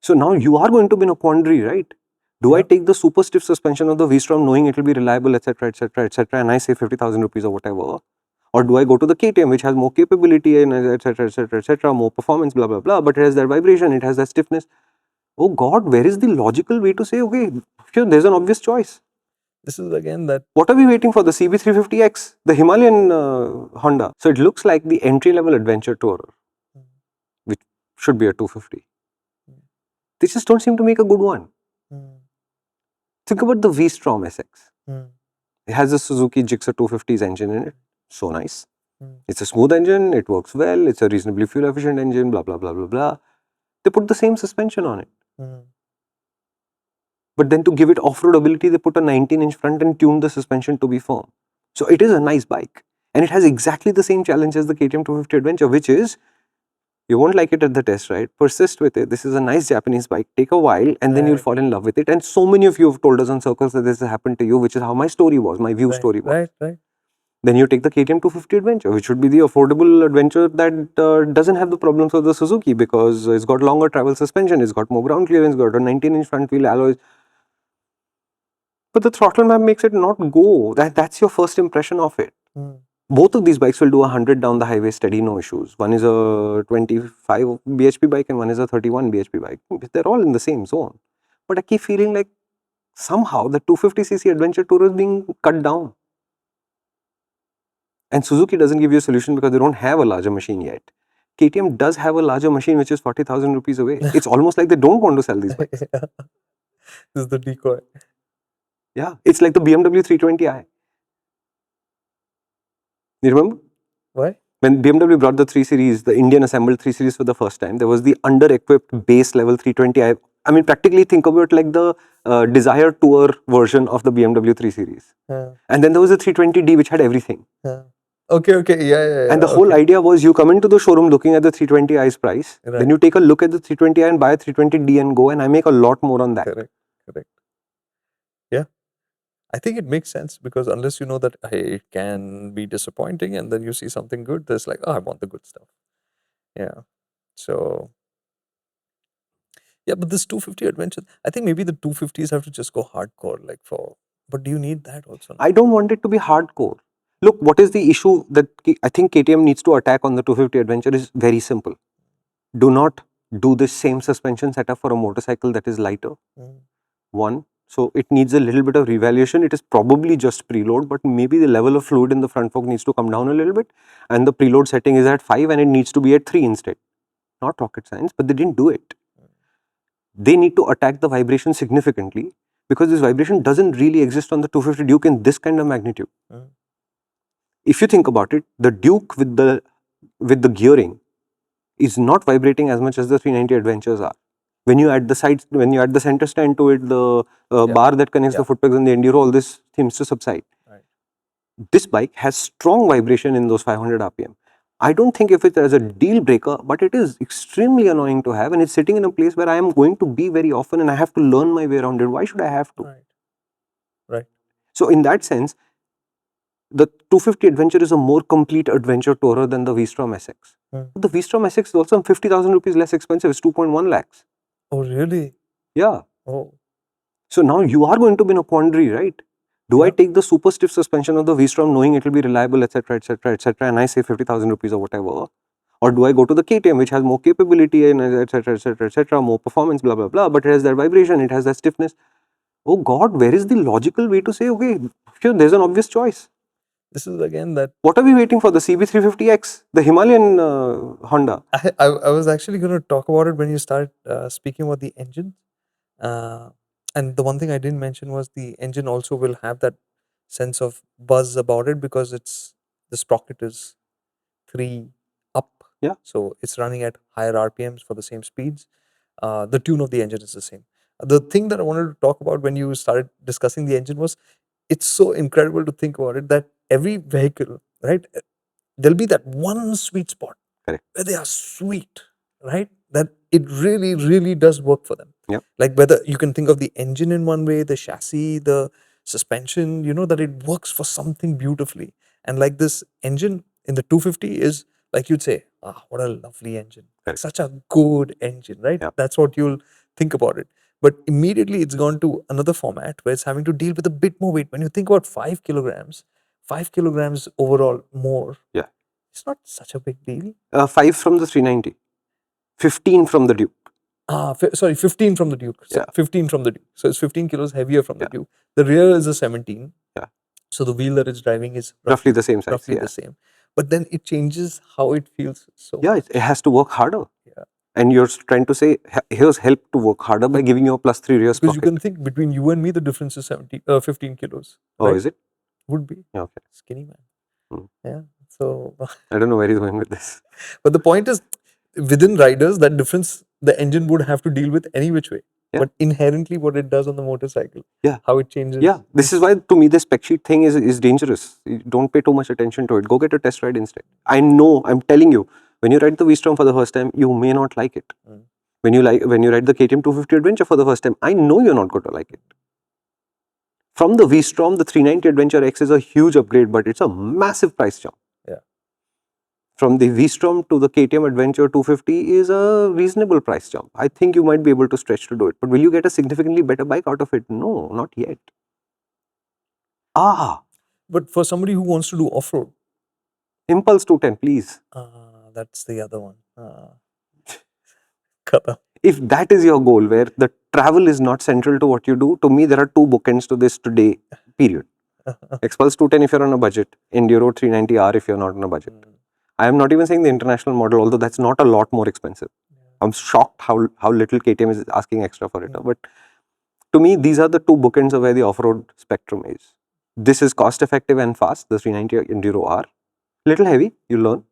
So now you are going to be in a quandary, right? Do I take the super stiff suspension of the V-Strom knowing it will be reliable, etc., etc., etc., and I save 50,000 rupees or whatever? Or do I go to the KTM, which has more capability and etc., etc., etc., more performance, blah, blah, blah, but it has that vibration, it has that stiffness. Oh God, where is the logical way to say, okay, sure, there's an obvious choice. This is again that. What are we waiting for? The CB350X, the Himalayan Honda. So it looks like the entry-level adventure tourer, which should be a 250. They just don't seem to make a good one. Think about the V-Strom SX. It has a Suzuki Gixxer 250's engine in it. So nice. It's a smooth engine, it works well, it's a reasonably fuel efficient engine, blah, blah, blah, blah, blah. They put the same suspension on it. But then to give it off-road ability, they put a 19-inch front and tuned the suspension to be firm. So it is a nice bike. And it has exactly the same challenge as the KTM 250 Adventure, which is, you won't like it at the test ride, persist with it. This is a nice Japanese bike. Take a while and then you'll fall in love with it. And so many of you have told us on circles that this has happened to you, which is how my story was, my view story was. Then you take the KTM 250 Adventure, which should be the affordable adventure that doesn't have the problems of the Suzuki because it's got longer travel suspension, it's got more ground clearance, got a 19-inch front wheel alloys. But the throttle map makes it not go. That's your first impression of it. Both of these bikes will do 100 down the highway steady, no issues. One is a 25 bhp bike and one is a 31 bhp bike. They're all in the same zone. But I keep feeling like somehow the 250cc adventure tourer is being cut down. And Suzuki doesn't give you a solution because they don't have a larger machine yet. KTM does have a larger machine which is 40,000 rupees away. It's almost like they don't want to sell these bikes. This is the decoy. Yeah, it's like the BMW 320i. You remember? Why? When BMW brought the 3 Series, the Indian assembled 3 Series for the first time, there was the under-equipped base level 320i. I mean, practically think about it like the Desire Tour version of the BMW 3 Series. And then there was a 320d which had everything. Okay, yeah. And the whole idea was you come into the showroom looking at the 320i's price, then you take a look at the 320i and buy a 320d and go, and I make a lot more on that. Correct. Yeah. I think it makes sense because unless you know that, hey, it can be disappointing and then you see something good, there's like, oh, I want the good stuff. Yeah. So, yeah, but this 250 adventure, I think maybe the 250s have to just go hardcore, but do you need that also? I don't want it to be hardcore. Look, what is the issue that I think KTM needs to attack on the 250 adventure is very simple. Do not do the same suspension setup for a motorcycle that is lighter. One, so it needs a little bit of revaluation. It is probably just preload, but maybe the level of fluid in the front fork needs to come down a little bit, and the preload setting is at 5 and it needs to be at 3 instead. Not rocket science, but they didn't do it. They need to attack the vibration significantly because this vibration doesn't really exist on the 250 Duke in this kind of magnitude. If you think about it, the Duke with the gearing is not vibrating as much as the 390 Adventures are. When you add the sides, when you add the center stand to it, the bar that connects the foot pegs and the Enduro, all this seems to subside. This bike has strong vibration in those 500 RPM. I don't think if it is a deal breaker, but it is extremely annoying to have, and it's sitting in a place where I am going to be very often and I have to learn my way around it. Why should I have to? Right. So in that sense, the 250 Adventure is a more complete adventure tourer than the V-Strom SX. The V-Strom SX is also 50,000 rupees less expensive. It's 2.1 lakhs. Oh, really? Yeah. Oh. So now you are going to be in a quandary, right? Do I take the super stiff suspension of the V-Strom knowing it will be reliable, etc., etc., etc., and I save 50,000 rupees or whatever? Or do I go to the KTM, which has more capability and etc., etc., etc., more performance, blah, blah, blah, but it has that vibration, it has that stiffness. Oh God, where is the logical way to say, okay, sure, there's an obvious choice. This is again that. What are we waiting for? The CB350X, the Himalayan Honda. I was actually going to talk about it when you start speaking about the engine. And the one thing I didn't mention was the engine also will have that sense of buzz about it because the sprocket is 3 up. Yeah. So it's running at higher RPMs for the same speeds. The tune of the engine is the same. The thing that I wanted to talk about when you started discussing the engine was it's so incredible to think about it that every vehicle, right, there'll be that one sweet spot where they are sweet, right? That it really, really does work for them. Like whether you can think of the engine in one way, the chassis, the suspension, that it works for something beautifully. And like this engine in the 250 is like you'd say, what a lovely engine. Such a good engine, right? That's what you'll think about it. But immediately it's gone to another format where it's having to deal with a bit more weight. When you think about 5 kilograms overall more, Yeah. it's not such a big deal. 5 from the 390, 15 from the Duke. Sorry, 15 from the Duke. So Yeah. 15 from the Duke. So it's 15 kilos heavier from the Yeah. Duke. The rear is a 17. Yeah. So the wheel that it's driving is Roughly the same size. roughly Yeah. the same. But then it changes how it feels so Yeah, much. it has to work harder. Yeah. And you're trying to say, here's help to work harder by giving you a +3 rear Because sprocket. you can think between you and me, the difference is 15 kilos. Oh, right? is it? Would be. Yeah, okay. Skinny man. Hmm. Yeah. So, I don't know where he's going with this. but the point is, within riders, that difference the engine would have to deal with any which way. Yeah. But inherently, what it does on the motorcycle, Yeah. how it changes. Yeah, this is why to me the spec sheet thing is dangerous. You don't pay too much attention to it. Go get a test ride instead. I know, I'm telling you, when you ride the V-Strom for the first time, you may not like it. Mm. When you ride the KTM 250 Adventure for the first time, I know you're not going to like it. From the V-Strom, the 390 Adventure X is a huge upgrade, but it's a massive price jump. Yeah. From the V-Strom to the KTM Adventure 250 is a reasonable price jump. I think you might be able to stretch to do it. But will you get a significantly better bike out of it? No, not yet. But for somebody who wants to do off-road, Impulse 210, please. that's the other one. Kata. If that is your goal, where the travel is not central to what you do, to me there are two bookends to this today, period. Expulse 210 if you're on a budget, Enduro 390R if you're not on a budget. I am not even saying the international model, although that's not a lot more expensive. I'm shocked how little KTM is asking extra for it. But to me, these are the two bookends of where the off-road spectrum is. This is cost effective and fast, the 390 Enduro R. Little heavy, you learn.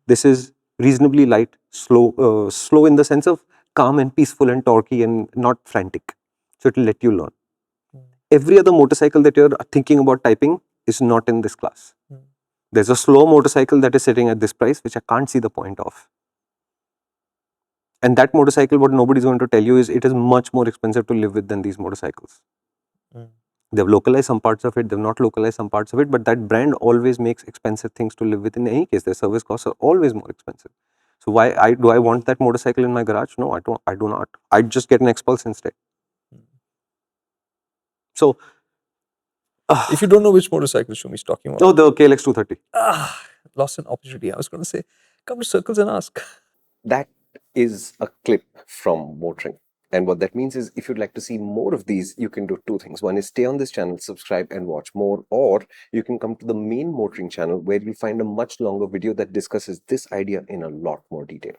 This is reasonably light, slow in the sense of calm and peaceful and torquey and not frantic. So it will let you learn. Every other motorcycle that you're thinking about typing is not in this class. There's a slow motorcycle that is sitting at this price, which I can't see the point of. And that motorcycle, what nobody's going to tell you is it is much more expensive to live with than these motorcycles. They've localized some parts of it, they've not localized some parts of it, but that brand always makes expensive things to live with in any case. Their service costs are always more expensive. So why do I want that motorcycle in my garage? No, I do not. I'd just get an Expulse instead. So if you don't know which motorcycle Shumi is talking about. Oh, the KLX 230. Lost an opportunity. I was going to say, come to Circles and ask. That is a clip from MotorInc. And what that means is if you'd like to see more of these, you can do two things. One is stay on this channel, subscribe and watch more, or you can come to the main MotorInc channel where you'll find a much longer video that discusses this idea in a lot more detail.